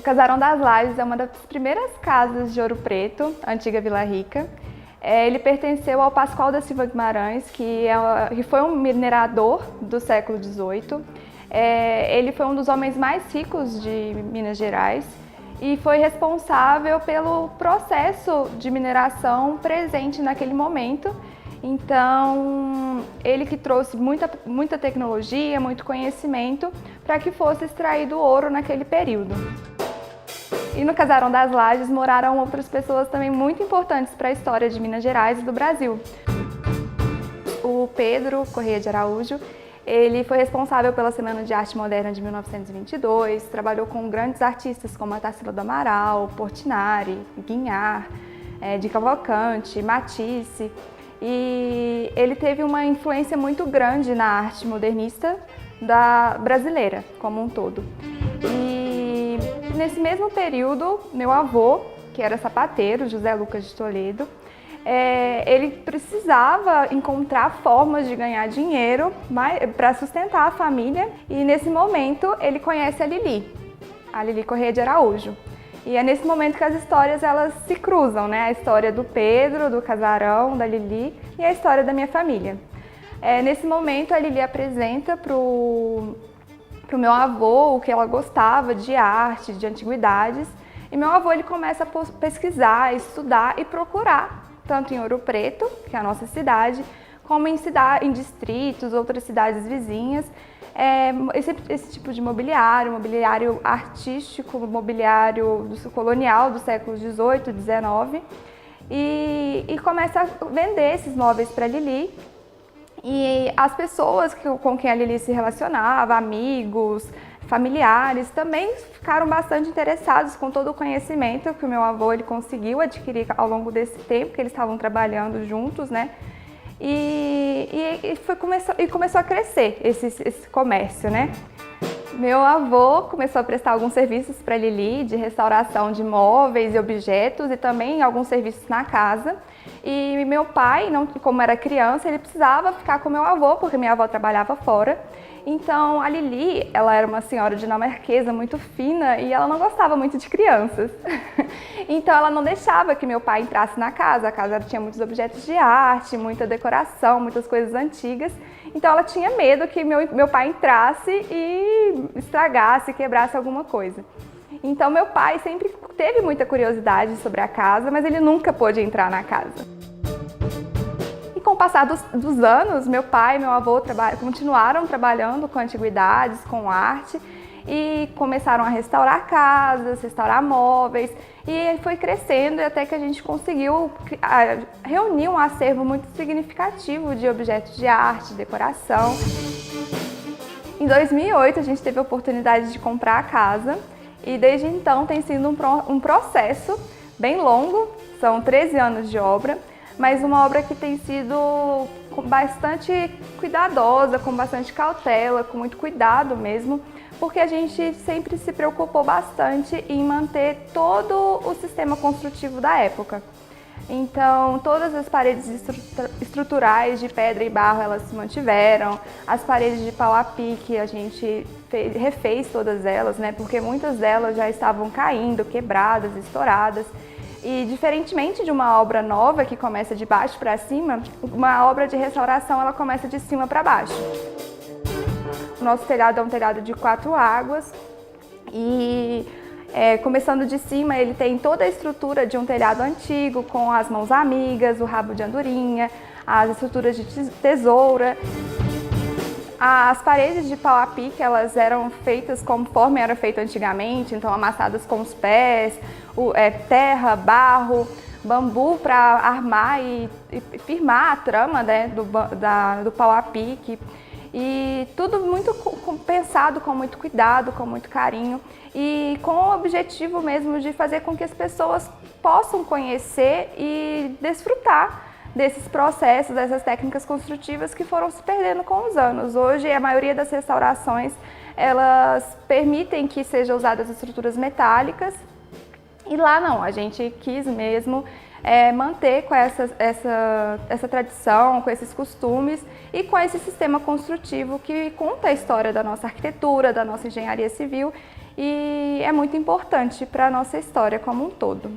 Casarão das Lajes é uma das primeiras casas de Ouro Preto, antiga Vila Rica. Ele pertenceu ao Pascoal da Silva Guimarães, que foi um minerador do século XVIII. Ele foi um dos homens mais ricos de Minas Gerais e foi responsável pelo processo de mineração presente naquele momento. Então, ele que trouxe muita tecnologia, muito conhecimento para que fosse extraído ouro naquele período. E no Casarão das Lajes moraram outras pessoas também muito importantes para a história de Minas Gerais e do Brasil. O Pedro Corrêa de Araújo, ele foi responsável pela Semana de Arte Moderna de 1922, trabalhou com grandes artistas como a Tarsila do Amaral, Portinari, Guignard, de Cavalcante, Matisse. E ele teve uma influência muito grande na arte modernista brasileira como um todo. E nesse mesmo período, meu avô, que era sapateiro, José Lucas de Toledo, ele precisava encontrar formas de ganhar dinheiro para sustentar a família, e nesse momento ele conhece a Lili Corrêa de Araújo. E é nesse momento que as histórias elas se cruzam, né? A história do Pedro, do casarão, da Lili e a história da minha família. Nesse momento a Lili apresenta para o meu avô o que ela gostava de arte, de antiguidades, e meu avô ele começa a pesquisar, estudar e procurar, tanto em Ouro Preto, que é a nossa cidade, como em distritos, outras cidades vizinhas, esse tipo de mobiliário artístico, mobiliário colonial do século XVIII, XIX, e começa a vender esses móveis para a Lili. E as pessoas com quem a Lili se relacionava, amigos, familiares, também ficaram bastante interessados com todo o conhecimento que o meu avô ele conseguiu adquirir ao longo desse tempo que eles estavam trabalhando juntos, né? E começou a crescer esse comércio, né? Meu avô começou a prestar alguns serviços para a Lili, de restauração de móveis e objetos, e também alguns serviços na casa. E meu pai, como era criança, ele precisava ficar com meu avô, porque minha avó trabalhava fora. Então a Lili, ela era uma senhora dinamarquesa muito fina e ela não gostava muito de crianças. Então ela não deixava que meu pai entrasse na casa. A casa tinha muitos objetos de arte, muita decoração, muitas coisas antigas. Então ela tinha medo que meu pai entrasse e estragasse, quebrasse alguma coisa. Então meu pai sempre teve muita curiosidade sobre a casa, mas ele nunca pôde entrar na casa. E com o passar dos anos, meu pai e meu avô continuaram trabalhando com antiguidades, com arte, e começaram a restaurar casas, restaurar móveis, e foi crescendo até que a gente conseguiu reunir um acervo muito significativo de objetos de arte, decoração. Em 2008 a gente teve a oportunidade de comprar a casa, e desde então tem sido um processo bem longo, são 13 anos de obra, mas uma obra que tem sido bastante cuidadosa, com bastante cautela, com muito cuidado mesmo, porque a gente sempre se preocupou bastante em manter todo o sistema construtivo da época. Então, todas as paredes estruturais de pedra e barro, elas se mantiveram, as paredes de pau a pique, a gente refez todas elas, né? Porque muitas delas já estavam caindo, quebradas, estouradas. E diferentemente de uma obra nova que começa de baixo para cima, uma obra de restauração ela começa de cima para baixo. O nosso telhado é um telhado de 4 águas e começando de cima ele tem toda a estrutura de um telhado antigo com as mãos amigas, o rabo de andorinha, as estruturas de tesoura. As paredes de pau a pique, elas eram feitas conforme era feito antigamente, então amassadas com os pés, terra, barro, bambu para armar e firmar a trama, né, do pau a pique. E tudo muito pensado com muito cuidado, com muito carinho e com o objetivo mesmo de fazer com que as pessoas possam conhecer e desfrutar desses processos, dessas técnicas construtivas que foram se perdendo com os anos. Hoje, a maioria das restaurações, elas permitem que sejam usadas estruturas metálicas, e lá não, a gente quis mesmo manter com essa tradição, com esses costumes e com esse sistema construtivo que conta a história da nossa arquitetura, da nossa engenharia civil e é muito importante para a nossa história como um todo.